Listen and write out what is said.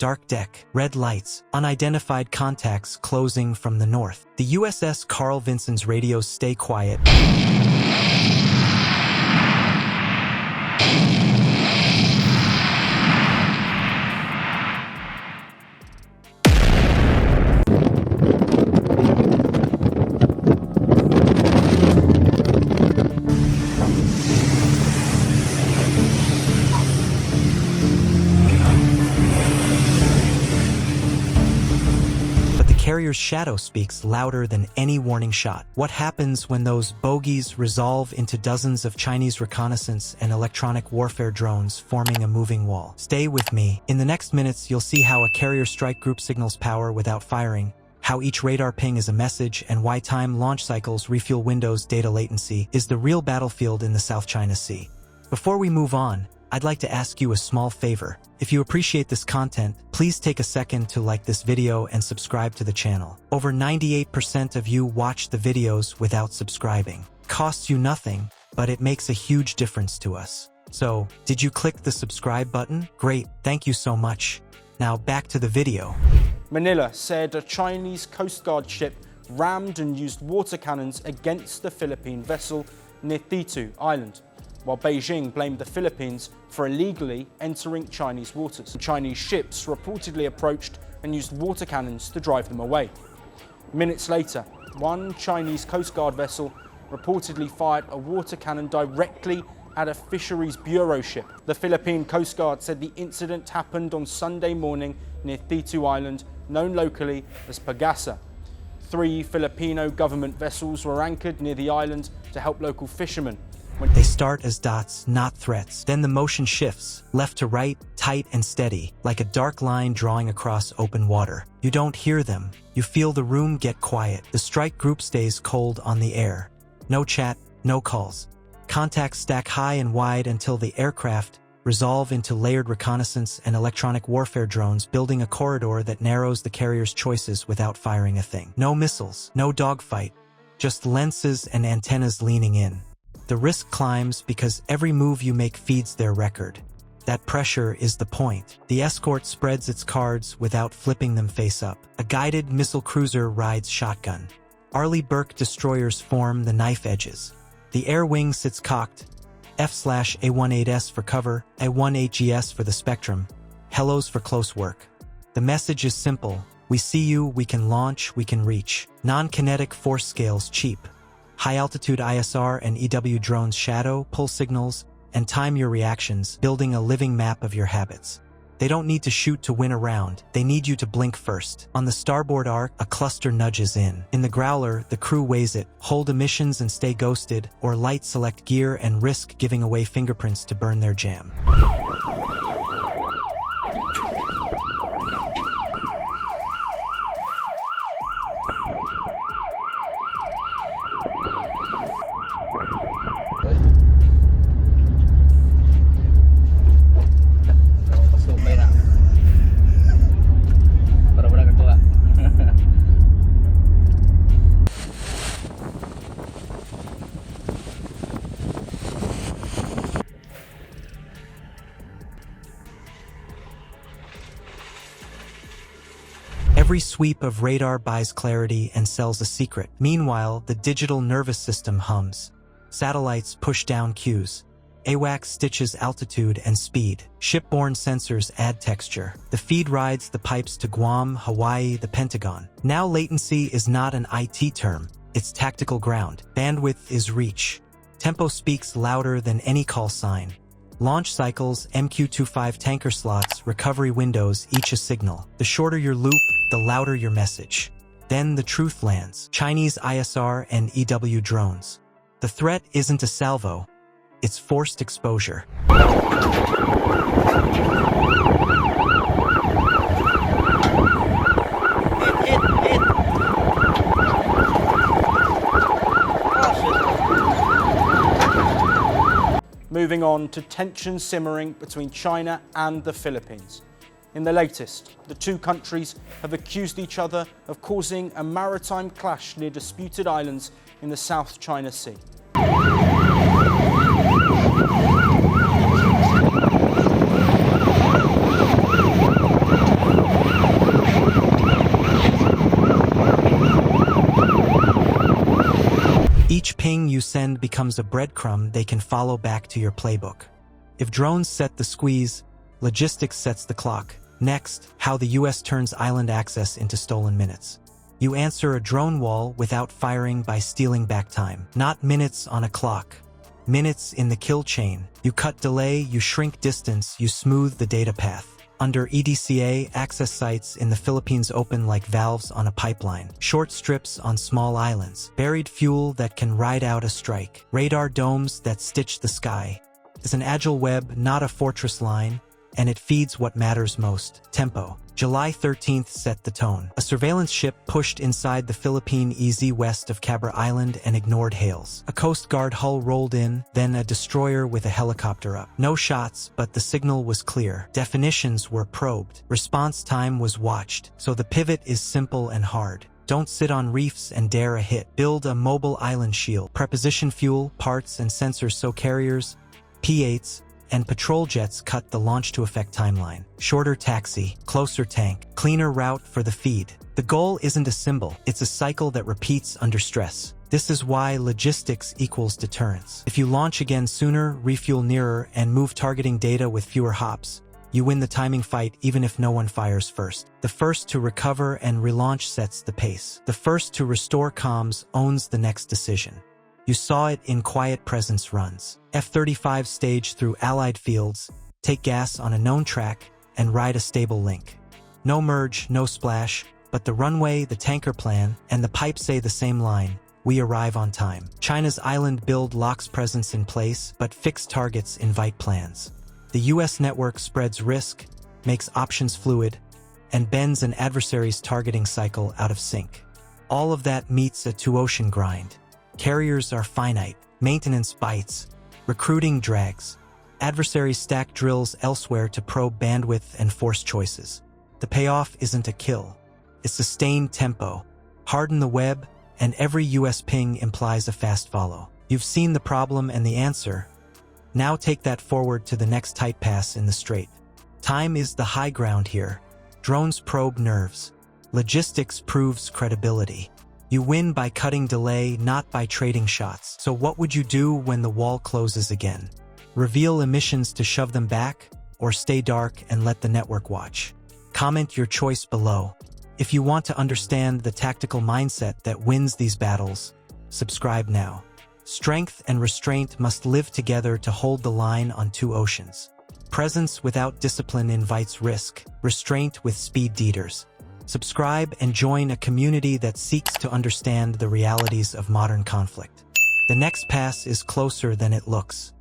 Dark deck, red lights, unidentified contacts closing from the north. The USS Carl Vinson's radios stay quiet. Carrier's shadow speaks louder than any warning shot. What happens when those bogies resolve into dozens of Chinese reconnaissance and electronic warfare drones forming a moving wall? Stay with me. In the next minutes, you'll see how a carrier strike group signals power without firing, how each radar ping is a message, and why time launch cycles, refuel windows, data latency is the real battlefield in the South China Sea. Before we move on, I'd like to ask you a small favor. If you appreciate this content, please take a second to like this video and subscribe to the channel. Over 98% of you watch the videos without subscribing. Costs you nothing, but it makes a huge difference to us. So, did you click the subscribe button? Great, thank you so much. Now back to the video. Manila said a Chinese Coast Guard ship rammed and used water cannons against the Philippine vessel near Thitu Island, while Beijing blamed the Philippines for illegally entering Chinese waters. Chinese ships reportedly approached and used water cannons to drive them away. Minutes later, one Chinese Coast Guard vessel reportedly fired a water cannon directly at a Fisheries Bureau ship. The Philippine Coast Guard said the incident happened on Sunday morning near Thitu Island, known locally as Pagasa. 3 Filipino government vessels were anchored near the island to help local fishermen. They start as dots, not threats. Then the motion shifts, left to right, tight and steady, like a dark line drawing across open water. You don't hear them. You feel the room get quiet. The strike group stays cold on the air. No chat, no calls. Contacts stack high and wide until the aircraft resolve into layered reconnaissance and electronic warfare drones, building a corridor that narrows the carrier's choices without firing a thing. No missiles, no dogfight, just lenses and antennas leaning in. The risk climbs because every move you make feeds their record. That pressure is the point. The escort spreads its cards without flipping them face up. A guided missile cruiser rides shotgun. Arleigh Burke destroyers form the knife edges. The air wing sits cocked. F/A-18S for cover, A-1HES for the spectrum, hellos for close work. The message is simple. We see you, we can launch, we can reach. Non-kinetic force scales cheap. High-altitude ISR and EW drones shadow, pull signals, and time your reactions, building a living map of your habits. They don't need to shoot to win a round, they need you to blink first. On the starboard arc, a cluster nudges in. In the Growler, the crew weighs it, hold emissions and stay ghosted, or light select gear and risk giving away fingerprints to burn their jam. Every sweep of radar buys clarity and sells a secret. Meanwhile, the digital nervous system hums. Satellites push down cues. AWACS stitches altitude and speed. Shipborne sensors add texture. The feed rides the pipes to Guam, Hawaii, the Pentagon. Now latency is not an IT term. It's tactical ground. Bandwidth is reach. Tempo speaks louder than any call sign. Launch cycles, MQ-25 tanker slots, recovery windows, each a signal. The shorter your loop, the louder your message. Then the truth lands. Chinese ISR and EW drones. The threat isn't a salvo, it's forced exposure. Moving on to tension simmering between China and the Philippines. In the latest, the two countries have accused each other of causing a maritime clash near disputed islands in the South China Sea. send becomes a breadcrumb they can follow back to your playbook. If drones set the squeeze, logistics sets the clock. Next, how the US turns island access into stolen minutes. You answer a drone wall without firing by stealing back time. Not minutes on a clock. Minutes in the kill chain. You cut delay, you shrink distance, you smooth the data path. Under EDCA, access sites in the Philippines open like valves on a pipeline. Short strips on small islands. Buried fuel that can ride out a strike. Radar domes that stitch the sky. It's an agile web, not a fortress line, and it feeds what matters most: tempo. July 13th set the tone. A surveillance ship pushed inside the Philippine EZ west of Cabra Island and ignored hails. A Coast Guard hull rolled in, then a destroyer with a helicopter up. No shots, but the signal was clear. Definitions were probed. Response time was watched. So the pivot is simple and hard. Don't sit on reefs and dare a hit. Build a mobile island shield. Preposition fuel, parts, and sensors so carriers, P-8s, and patrol jets cut the launch-to-effect timeline. Shorter taxi, closer tank, cleaner route for the feed. The goal isn't a symbol, it's a cycle that repeats under stress. This is why logistics equals deterrence. If you launch again sooner, refuel nearer, and move targeting data with fewer hops, you win the timing fight even if no one fires first. The first to recover and relaunch sets the pace. The first to restore comms owns the next decision. You saw it in quiet presence runs. F-35 stage through Allied fields, take gas on a known track, and ride a stable link. No merge, no splash, but the runway, the tanker plan, and the pipe say the same line: we arrive on time. China's island build locks presence in place, but fixed targets invite plans. The US network spreads risk, makes options fluid, and bends an adversary's targeting cycle out of sync. All of that meets a two-ocean grind. Carriers are finite, maintenance bites, recruiting drags. Adversaries stack drills elsewhere to probe bandwidth and force choices. The payoff isn't a kill. It's sustained tempo. Harden the web, and every US ping implies a fast follow. You've seen the problem and the answer. Now take that forward to the next tight pass in the strait. Time is the high ground here. Drones probe nerves. Logistics proves credibility. You win by cutting delay, not by trading shots. So what would you do when the wall closes again? Reveal emissions to shove them back, or stay dark and let the network watch? Comment your choice below. If you want to understand the tactical mindset that wins these battles, subscribe now. Strength and restraint must live together to hold the line on two oceans. Presence without discipline invites risk, restraint with speed deeters. Subscribe and join a community that seeks to understand the realities of modern conflict. The next pass is closer than it looks.